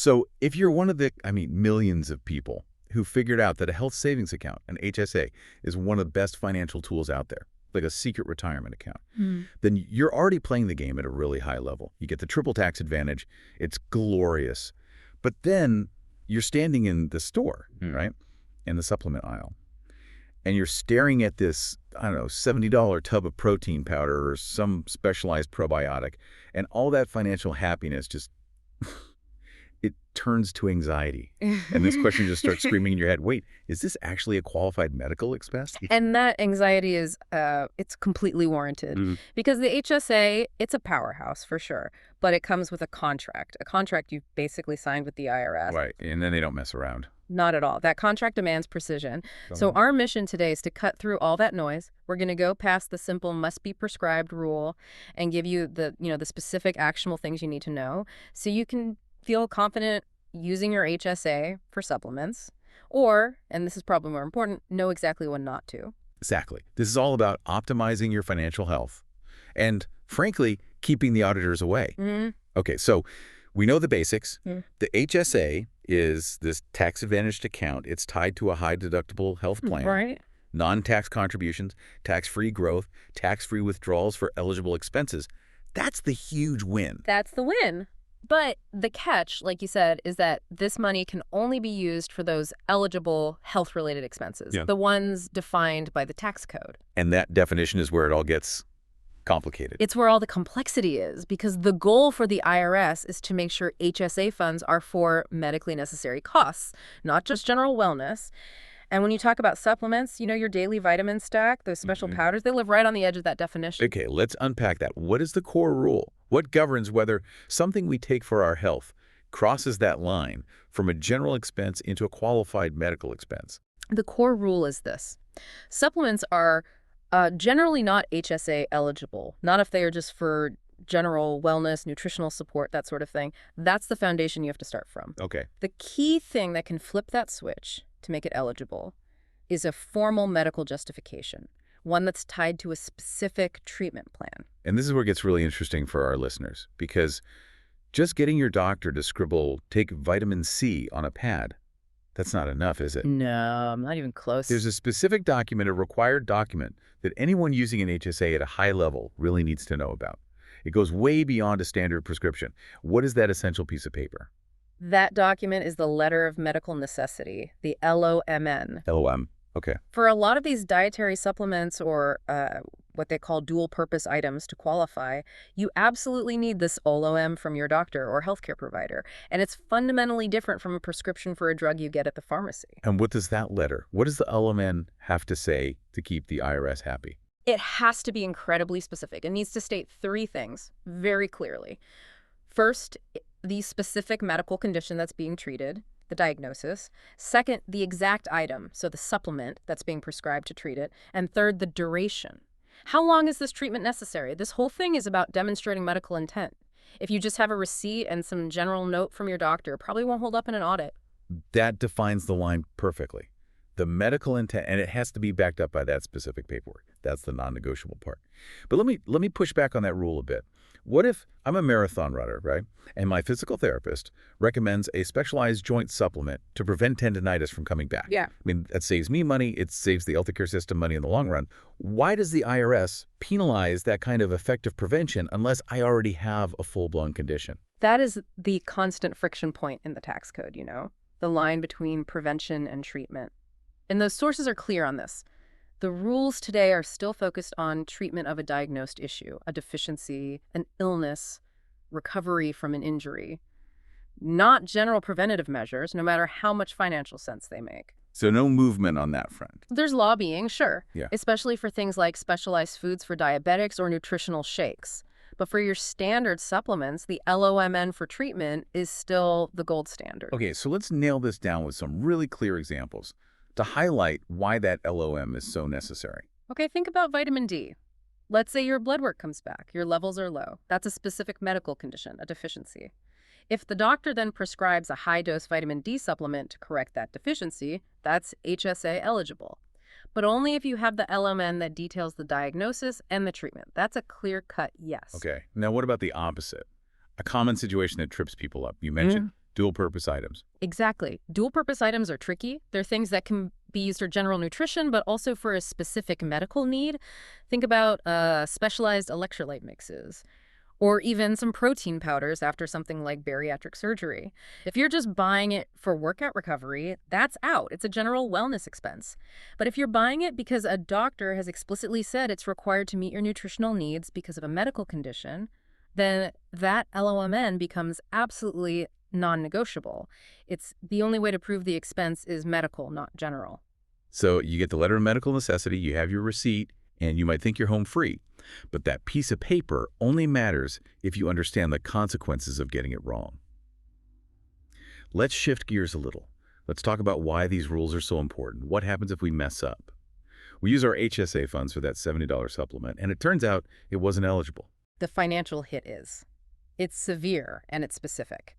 So if you're one of the, millions of people who figured out that a health savings account, an HSA, is one of the best financial tools out there, like a secret retirement account, then you're already playing the game at a really high level. You get the triple tax advantage. It's glorious. But then you're standing in the store, right, in the supplement aisle, and you're staring at this, $70 tub of protein powder or some specialized probiotic, and all that financial happiness just it turns to anxiety. And this question just starts screaming in your head, wait, is this actually a qualified medical expense? And that anxiety is, it's completely warranted. Because the HSA, it's a powerhouse for sure, but it comes with a contract you've basically signed with the IRS. Right, and then they don't mess around. Not at all. That contract demands precision. So our mission today is to cut through all that noise. We're going to go past the simple must be prescribed rule and give you the specific actionable things you need to know so you can feel confident using your HSA for supplements or, and this is probably more important, know exactly when not to. Exactly. This is all about optimizing your financial health and, frankly, keeping the auditors away. Okay, so we know the basics. The HSA is this tax-advantaged account. It's tied to a high-deductible health plan. Right. Non-tax contributions, tax-free growth, tax-free withdrawals for eligible expenses. That's the huge win. That's the win. But the catch, like you said, is that this money can only be used for those eligible health-related expenses, the ones defined by the tax code. And that definition is where it all gets complicated. It's where all the complexity is, because the goal for the IRS is to make sure HSA funds are for medically necessary costs, not just general wellness. And when you talk about supplements, your daily vitamin stack, those special powders, they live right on the edge of that definition. Okay, let's unpack that. What is the core rule? What governs whether something we take for our health crosses that line from a general expense into a qualified medical expense? The core rule is this. Supplements are generally not HSA eligible, not if they are just for general wellness, nutritional support, that sort of thing. That's the foundation you have to start from. Okay. The key thing that can flip that switch to make it eligible is a formal medical justification, one that's tied to a specific treatment plan. And this is where it gets really interesting for our listeners, because just getting your doctor to scribble, take vitamin C on a pad, that's not enough, is it? No, not even close. There's a specific document, a required document, that anyone using an HSA at a high level really needs to know about. It goes way beyond a standard prescription. What is that essential piece of paper? That document is the Letter of Medical Necessity, the LOMN. LOM. Okay. For a lot of these dietary supplements or what they call dual-purpose items to qualify, you absolutely need this LOM from your doctor or healthcare provider. And it's fundamentally different from a prescription for a drug you get at the pharmacy. And what does that letter, what does the LOMN have to say to keep the IRS happy? It has to be incredibly specific. It needs to state 3 things very clearly. First, the specific medical condition that's being treated, the diagnosis. Second, the exact item, so the supplement that's being prescribed to treat it. And third, the duration. How long is this treatment necessary? This whole thing is about demonstrating medical intent. If you just have a receipt and some general note from your doctor, it probably won't hold up in an audit. That defines the line perfectly. The medical intent, and it has to be backed up by that specific paperwork. That's the non-negotiable part. But let me push back on that rule a bit. What if I'm a marathon runner, right? And my physical therapist recommends a specialized joint supplement to prevent tendinitis from coming back. Yeah. That saves me money. It saves the healthcare system money in the long run. Why does the IRS penalize that kind of effective prevention unless I already have a full-blown condition? That is the constant friction point in the tax code, the line between prevention and treatment. And those sources are clear on this. The rules today are still focused on treatment of a diagnosed issue, a deficiency, an illness, recovery from an injury, not general preventative measures, no matter how much financial sense they make. So no movement on that front. There's lobbying, sure, Yeah. especially for things like specialized foods for diabetics or nutritional shakes. But for your standard supplements, the LOMN for treatment is still the gold standard. Okay, so let's nail this down with some really clear examples to highlight why that LOM is so necessary. Okay, think about vitamin D. Let's say your blood work comes back, your levels are low. That's a specific medical condition, a deficiency. If the doctor then prescribes a high-dose vitamin D supplement to correct that deficiency, that's HSA eligible. But only if you have the LOMN that details the diagnosis and the treatment. That's a clear-cut yes. Okay, now what about the opposite? A common situation that trips people up. You mentioned Dual-purpose items. Exactly. Dual-purpose items are tricky. They're things that can be used for general nutrition, but also for a specific medical need. Think about specialized electrolyte mixes, or even some protein powders after something like bariatric surgery. If you're just buying it for workout recovery, that's out. It's a general wellness expense. But if you're buying it because a doctor has explicitly said it's required to meet your nutritional needs because of a medical condition, then that LOMN becomes absolutely non-negotiable. It's the only way to prove the expense is medical, not general. So you get the letter of medical necessity, you have your receipt, and you might think you're home free. But that piece of paper only matters if you understand the consequences of getting it wrong. Let's shift gears a little. Let's talk about why these rules are so important. What happens if we mess up? We use our HSA funds for that $70 supplement, and it turns out it wasn't eligible. The financial hit is. It's severe and it's specific.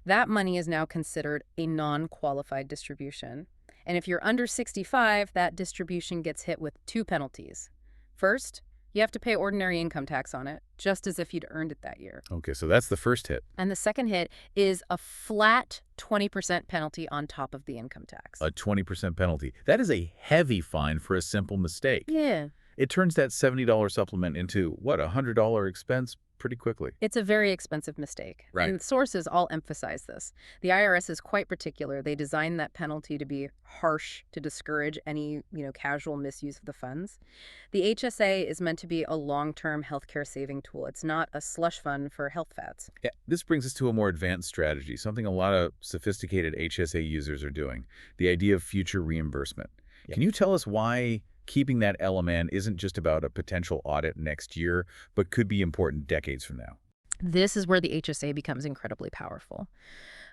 That money is now considered a non-qualified distribution. And if you're under 65, that distribution gets hit with 2 penalties. First, you have to pay ordinary income tax on it, just as if you'd earned it that year. Okay, so that's the first hit. And the second hit is a flat 20% penalty on top of the income tax. A 20% penalty. That is a heavy fine for a simple mistake. Yeah. It turns that $70 supplement into, what, a $100 expense pretty quickly. It's a very expensive mistake. Right. And sources all emphasize this. The IRS is quite particular. They designed that penalty to be harsh to discourage any, casual misuse of the funds. The HSA is meant to be a long-term healthcare saving tool. It's not a slush fund for health fads. Yeah, this brings us to a more advanced strategy, something a lot of sophisticated HSA users are doing, the idea of future reimbursement. Yep. Can you tell us why keeping that LMN isn't just about a potential audit next year, but could be important decades from now? This is where the HSA becomes incredibly powerful.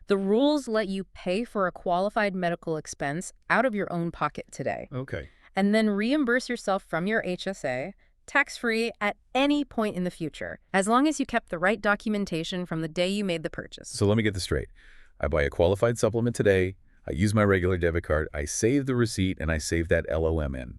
The rules let you pay for a qualified medical expense out of your own pocket today. Okay. And then reimburse yourself from your HSA tax-free at any point in the future, as long as you kept the right documentation from the day you made the purchase. So let me get this straight. I buy a qualified supplement today, I use my regular debit card, I save the receipt, and I save that LOMN.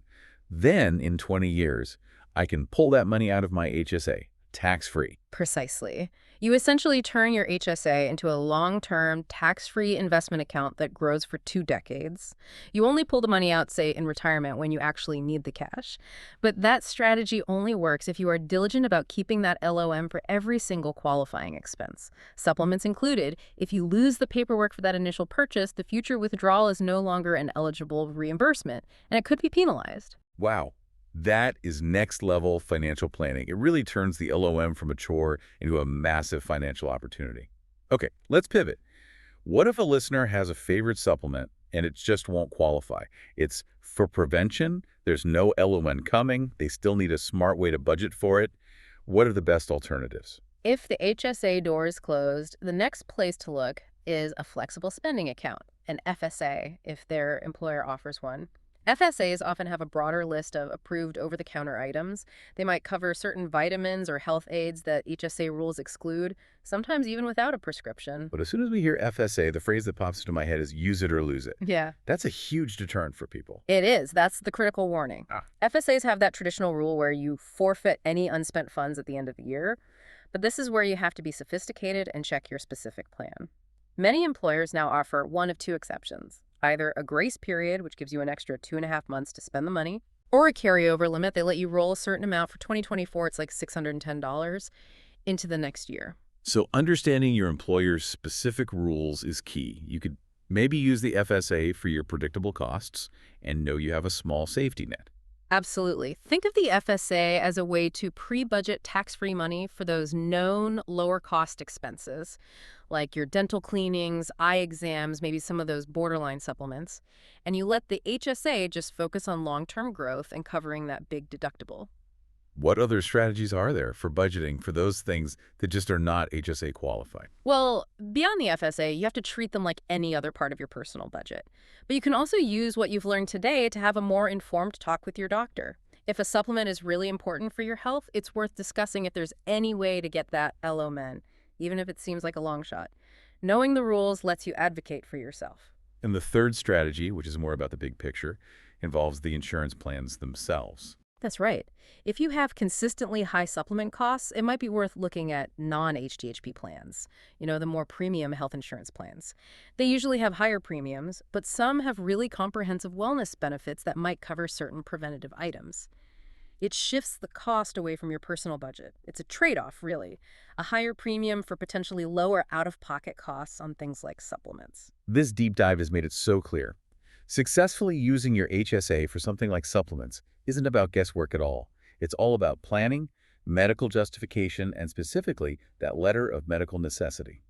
Then, in 20 years, I can pull that money out of my HSA, tax-free. Precisely. You essentially turn your HSA into a long-term, tax-free investment account that grows for 2 decades. You only pull the money out, say, in retirement when you actually need the cash. But that strategy only works if you are diligent about keeping that LOM for every single qualifying expense, supplements included. If you lose the paperwork for that initial purchase, the future withdrawal is no longer an eligible reimbursement, and it could be penalized. Wow. That is next-level financial planning. It really turns the LOM from a chore into a massive financial opportunity. Okay, let's pivot. What if a listener has a favorite supplement and it just won't qualify? It's for prevention, there's no LOM coming, they still need a smart way to budget for it. What are the best alternatives? If the HSA door is closed, the next place to look is a flexible spending account, an FSA, if their employer offers one. FSAs often have a broader list of approved over-the-counter items. They might cover certain vitamins or health aids that HSA rules exclude, sometimes even without a prescription. But as soon as we hear FSA, the phrase that pops into my head is use it or lose it. Yeah. That's a huge deterrent for people. It is. That's the critical warning. FSAs have that traditional rule where you forfeit any unspent funds at the end of the year. But this is where you have to be sophisticated and check your specific plan. Many employers now offer one of 2 exceptions. Either a grace period, which gives you an extra 2.5 months to spend the money, or a carryover limit. They let you roll a certain amount. For 2024, it's like $610 into the next year. So understanding your employer's specific rules is key. You could maybe use the FSA for your predictable costs and know you have a small safety net. Absolutely. Think of the FSA as a way to pre-budget tax-free money for those known lower-cost expenses, like your dental cleanings, eye exams, maybe some of those borderline supplements. And you let the HSA just focus on long-term growth and covering that big deductible. What other strategies are there for budgeting for those things that just are not HSA qualified? Well, beyond the FSA, you have to treat them like any other part of your personal budget. But you can also use what you've learned today to have a more informed talk with your doctor. If a supplement is really important for your health, it's worth discussing if there's any way to get that LOMN, even if it seems like a long shot. Knowing the rules lets you advocate for yourself. And the third strategy, which is more about the big picture, involves the insurance plans themselves. That's right. If you have consistently high supplement costs, it might be worth looking at non-HDHP plans, the more premium health insurance plans. They usually have higher premiums, but some have really comprehensive wellness benefits that might cover certain preventative items. It shifts the cost away from your personal budget. It's a trade-off, really. A higher premium for potentially lower out-of-pocket costs on things like supplements. This deep dive has made it so clear. Successfully using your HSA for something like supplements isn't about guesswork at all. It's all about planning, medical justification, and specifically that letter of medical necessity.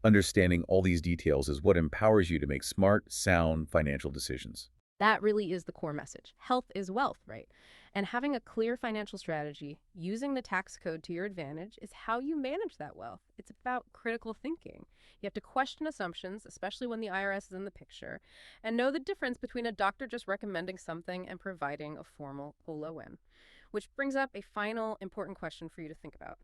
Understanding all these details is what empowers you to make smart, sound financial decisions. That really is the core message. Health is wealth, right? And having a clear financial strategy, using the tax code to your advantage, is how you manage that wealth. It's about critical thinking. You have to question assumptions, especially when the IRS is in the picture, and know the difference between a doctor just recommending something and providing a formal OLON. Which brings up a final important question for you to think about.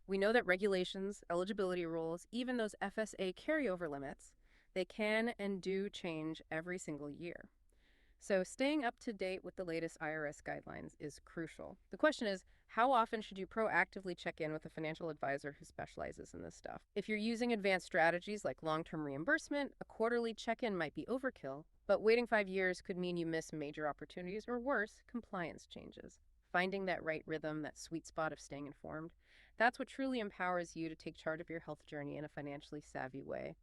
We know that regulations, eligibility rules, even those FSA carryover limits, they can and do change every single year. So staying up to date with the latest IRS guidelines is crucial. The question is, how often should you proactively check in with a financial advisor who specializes in this stuff? If you're using advanced strategies like long-term reimbursement, a quarterly check-in might be overkill, but waiting 5 years could mean you miss major opportunities or worse, compliance changes. Finding that right rhythm, that sweet spot of staying informed, that's what truly empowers you to take charge of your health journey in a financially savvy way.